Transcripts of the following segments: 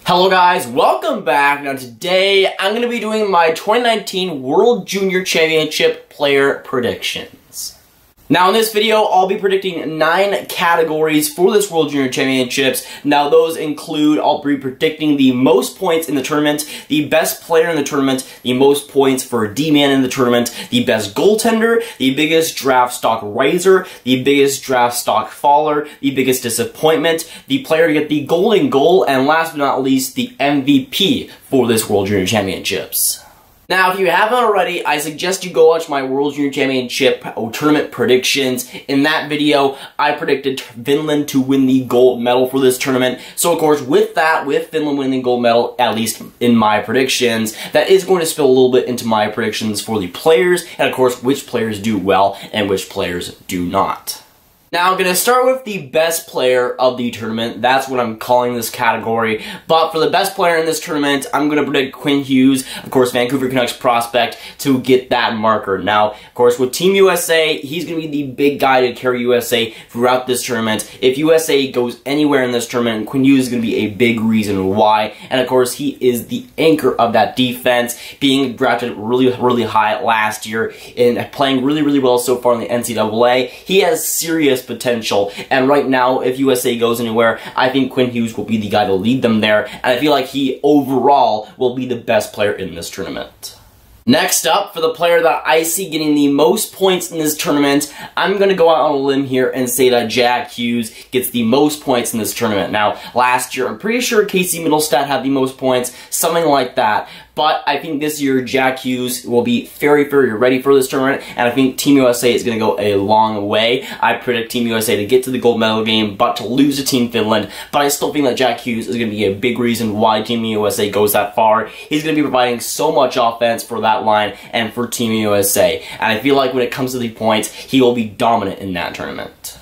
Hello guys, welcome back. Now today, I'm going to be doing my 2019 World Junior Championship player predictions. Now in this video, I'll be predicting 9 categories for this World Junior Championships. Now those include, I'll be predicting the most points in the tournament, the best player in the tournament, the most points for a D-man in the tournament, the best goaltender, the biggest draft stock riser, the biggest draft stock faller, the biggest disappointment, the player to get the golden goal, and last but not least, the MVP for this World Junior Championships. Now, if you haven't already, I suggest you go watch my World Junior Championship tournament predictions. In that video, I predicted Finland to win the gold medal for this tournament. So, of course, with Finland winning the gold medal, at least in my predictions, that is going to spill a little bit into my predictions for the players, and of course, which players do well and which players do not. Now, I'm going to start with the best player of the tournament. That's what I'm calling this category. But for the best player in this tournament, I'm going to predict Quinn Hughes, of course, Vancouver Canucks prospect, to get that marker. Now, of course, with Team USA, he's going to be the big guy to carry USA throughout this tournament. If USA goes anywhere in this tournament, Quinn Hughes is going to be a big reason why. And, of course, he is the anchor of that defense, being drafted really high last year and playing really well so far in the NCAA. He has serious potential, and right now, if USA goes anywhere, I think Quinn Hughes will be the guy to lead them there, and I feel like he overall will be the best player in this tournament. Next up, for the player that I see getting the most points in this tournament, I'm going to go out on a limb here and say that Jack Hughes gets the most points in this tournament. Now, last year, I'm pretty sure Casey Middlestat had the most points, something like that. But I think this year, Jack Hughes will be very ready for this tournament, and I think Team USA is going to go a long way. I predict Team USA to get to the gold medal game, but to lose to Team Finland. But I still think that Jack Hughes is going to be a big reason why Team USA goes that far. He's going to be providing so much offense for that line and for Team USA. And I feel like when it comes to the points, he will be dominant in that tournament.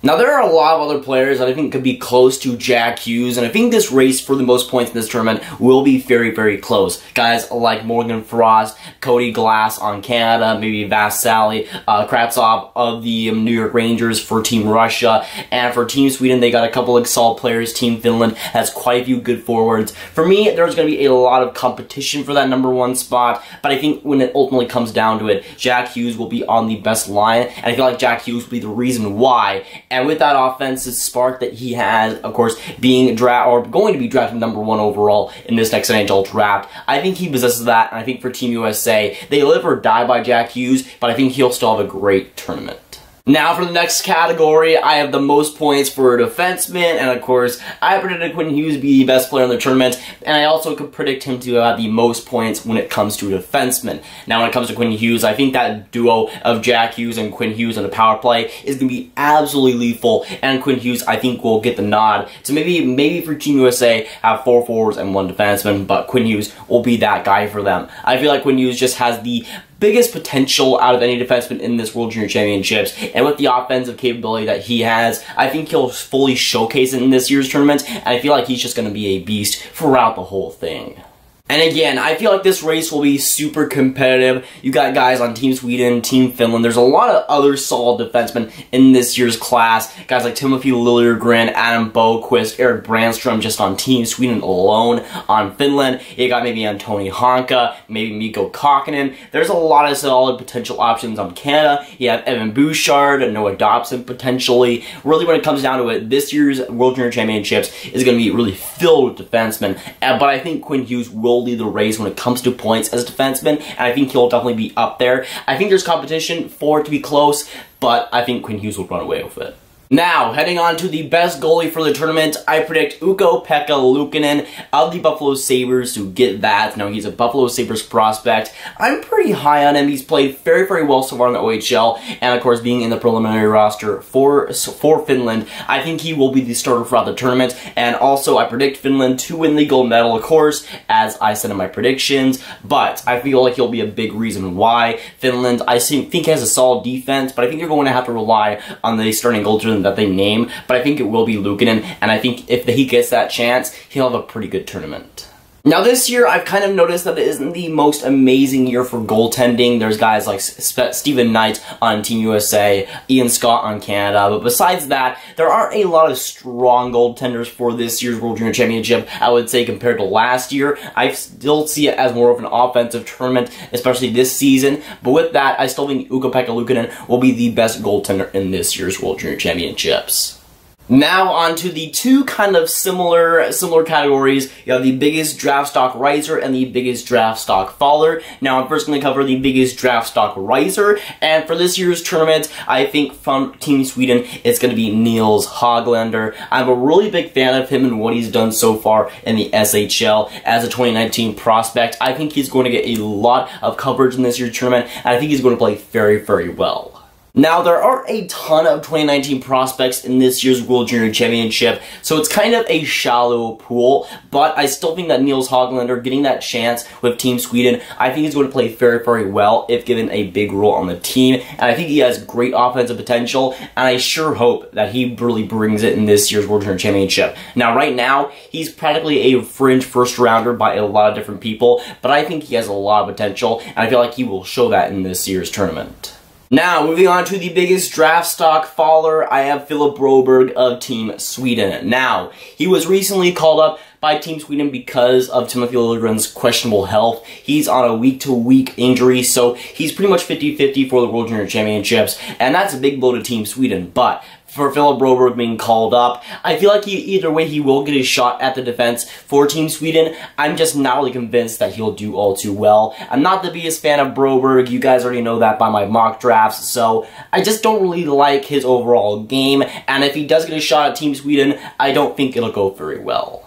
Now, there are a lot of other players that I think could be close to Jack Hughes, and I think this race for the most points in this tournament will be very close. Guys like Morgan Frost, Cody Glass on Canada, maybe Vasily, Kravtsov of the New York Rangers for Team Russia, and for Team Sweden, they got a couple of solid players. Team Finland has quite a few good forwards. For me, there's going to be a lot of competition for that #1 spot, but I think when it ultimately comes down to it, Jack Hughes will be on the best line, and I feel like Jack Hughes will be the reason why. And with that offensive spark that he has, of course, being going to be drafted #1 overall in this next NHL draft, I think he possesses that, and I think for Team USA, they live or die by Jack Hughes, but I think he'll still have a great tournament. Now for the next category, I have the most points for a defenseman, and of course, I predicted Quinn Hughes be the best player in the tournament, and I also could predict him to have the most points when it comes to a defenseman. Now when it comes to Quinn Hughes, I think that duo of Jack Hughes and Quinn Hughes on the power play is going to be absolutely lethal, and Quinn Hughes, I think, will get the nod. So maybe for Team USA, have 4 forwards and 1 defenseman, but Quinn Hughes will be that guy for them. I feel like Quinn Hughes just has the biggest potential out of any defenseman in this World Junior Championships, and with the offensive capability that he has, I think he'll fully showcase it in this year's tournament, and I feel like he's just going to be a beast throughout the whole thing. And again, I feel like this race will be super competitive. You got guys on Team Sweden, Team Finland. There's a lot of other solid defensemen in this year's class. Guys like Timothy Liljegren, Adam Boqvist, Erik Brandstrom just on Team Sweden alone. On Finland, you got maybe Antoni Honka, maybe Mikko Kokkonen. There's a lot of solid potential options on Canada. You have Evan Bouchard, Noah Dobson potentially. Really, when it comes down to it, this year's World Junior Championships is going to be really filled with defensemen. But I think Quinn Hughes will lead the race when it comes to points as a defenseman, and I think he'll definitely be up there. I think there's competition for it to be close, but I think Quinn Hughes will run away with it. Now, heading on to the best goalie for the tournament, I predict Ukko-Pekka Luukkonen of the Buffalo Sabres to get that. Now, he's a Buffalo Sabres prospect. I'm pretty high on him. He's played very well so far in the OHL, and of course, being in the preliminary roster for Finland, I think he will be the starter throughout the tournament, and also I predict Finland to win the gold medal, of course, as I said in my predictions, but I feel like he'll be a big reason why. Finland, I think, has a solid defense, but I think you're going to have to rely on the starting goaltender that they name, but I think it will be Luukkonen, and I think if he gets that chance, he'll have a pretty good tournament. Now this year, I've kind of noticed that it isn't the most amazing year for goaltending. There's guys like Stephen Knight on Team USA, Ian Scott on Canada, but besides that, there aren't a lot of strong goaltenders for this year's World Junior Championship, I would say, compared to last year. I still see it as more of an offensive tournament, especially this season, but with that, I still think Ukko-Pekka Luukkonen will be the best goaltender in this year's World Junior Championships. Now on to the two kind of similar categories. You have the biggest draft stock riser and the biggest draft stock faller. Now I'm first going to cover the biggest draft stock riser, and for this year's tournament, I think from Team Sweden, it's going to be Nils Hoglander. I'm a really big fan of him and what he's done so far in the SHL as a 2019 prospect. I think he's going to get a lot of coverage in this year's tournament, and I think he's going to play very, very well. Now, there aren't a ton of 2019 prospects in this year's World Junior Championship, so it's kind of a shallow pool, but I still think that Nils Hoglander getting that chance with Team Sweden, I think he's going to play very, very well if given a big role on the team, and I think he has great offensive potential, and I sure hope that he really brings it in this year's World Junior Championship. Now, right now, he's practically a fringe first-rounder by a lot of different people, but I think he has a lot of potential, and I feel like he will show that in this year's tournament. Now, moving on to the biggest draft stock faller, I have Philip Broberg of Team Sweden. Now, he was recently called up by Team Sweden because of Timothy Liljegren's questionable health. He's on a week-to-week injury, so he's pretty much 50-50 for the World Junior Championships, and that's a big blow to Team Sweden, but for Philip Broberg being called up, I feel like either way he will get a shot at the defense for Team Sweden. I'm just not really convinced that he'll do all too well. I'm not the biggest fan of Broberg, you guys already know that by my mock drafts, so I just don't really like his overall game, and if he does get a shot at Team Sweden, I don't think it'll go very well.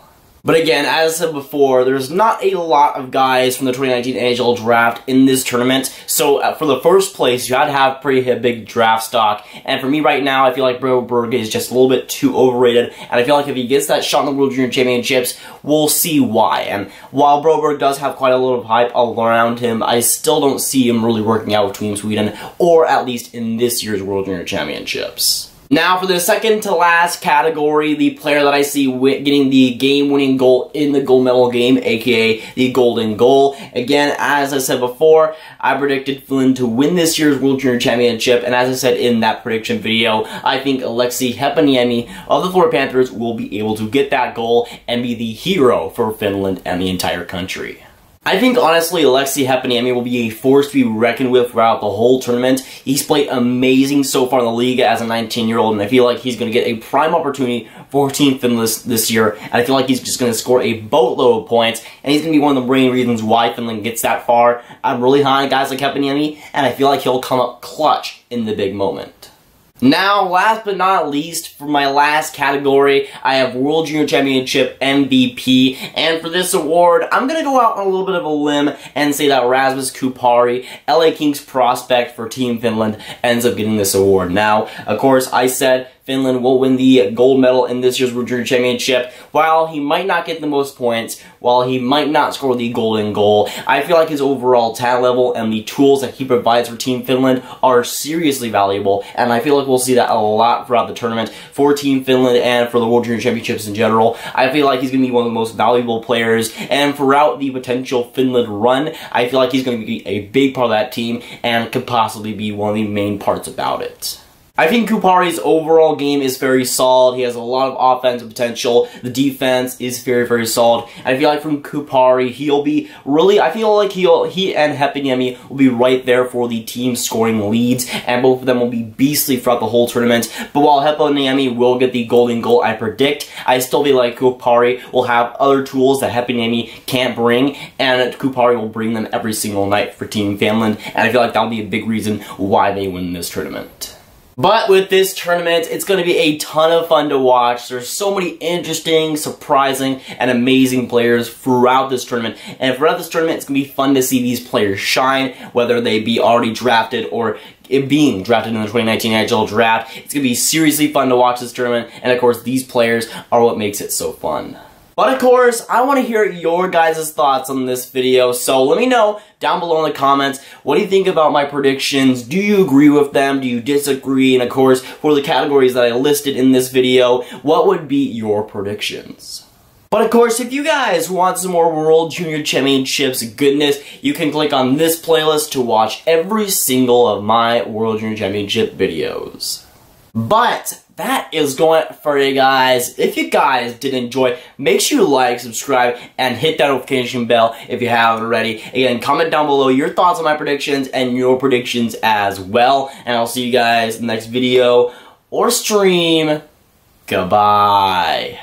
But again, as I said before, there's not a lot of guys from the 2019 NHL draft in this tournament, so for the first place, you had to have pretty big draft stock, and for me right now, I feel like Broberg is just a little bit too overrated, and I feel like if he gets that shot in the World Junior Championships, we'll see why. And while Broberg does have quite a lot of hype around him, I still don't see him really working out with Team Sweden, or at least in this year's World Junior Championships. Now, for the second to last category, the player that I see getting the game-winning goal in the gold medal game, aka the golden goal. Again, as I said before, I predicted Finland to win this year's World Junior Championship, and as I said in that prediction video, I think Aleksi Heponiemi of the Florida Panthers will be able to get that goal and be the hero for Finland and the entire country. I think, honestly, Aleksi Heponiemi will be a force to be reckoned with throughout the whole tournament. He's played amazing so far in the league as a 19-year-old, and I feel like he's going to get a prime opportunity for Team Finland this year, and I feel like he's just going to score a boatload of points, and he's going to be one of the main reasons why Finland gets that far. I'm really high on guys like Heponiemi, and I feel like he'll come up clutch in the big moment. Now, last but not least, for my last category, I have World Junior Championship MVP, and for this award, I'm going to go out on a little bit of a limb and say that Rasmus Kupari, LA Kings prospect for Team Finland, ends up getting this award. Now, of course, I said Finland will win the gold medal in this year's World Junior Championship. While he might not get the most points, while he might not score the golden goal, I feel like his overall talent level and the tools that he provides for Team Finland are seriously valuable, and I feel like we'll see that a lot throughout the tournament for Team Finland and for the World Junior Championships in general. I feel like he's going to be one of the most valuable players, and throughout the potential Finland run, I feel like he's going to be a big part of that team and could possibly be one of the main parts about it. I think Kupari's overall game is very solid. He has a lot of offensive potential. The defense is very, very solid. I feel like from Kupari, he'll be really, I feel like he and Heponiemi will be right there for the team scoring leads, and both of them will be beastly throughout the whole tournament. But while Heponiemi will get the golden goal, I predict, I still feel like Kupari will have other tools that Heponiemi can't bring, and Kupari will bring them every single night for Team Finland, and I feel like that'll be a big reason why they win this tournament. But with this tournament, it's going to be a ton of fun to watch. There's so many interesting, surprising, and amazing players throughout this tournament. And throughout this tournament, it's going to be fun to see these players shine, whether they be already drafted or being drafted in the 2019 NHL draft. It's going to be seriously fun to watch this tournament. And of course, these players are what makes it so fun. But of course, I want to hear your guys' thoughts on this video, so let me know down below in the comments, what do you think about my predictions? Do you agree with them? Do you disagree? And of course, for the categories that I listed in this video, what would be your predictions? But of course, if you guys want some more World Junior Championships goodness, you can click on this playlist to watch every single of my World Junior Championship videos. But that is going for you guys. If you guys did enjoy, make sure you like, subscribe, and hit that notification bell if you haven't already. Again, comment down below your thoughts on my predictions and your predictions as well. And I'll see you guys in the next video or stream. Goodbye.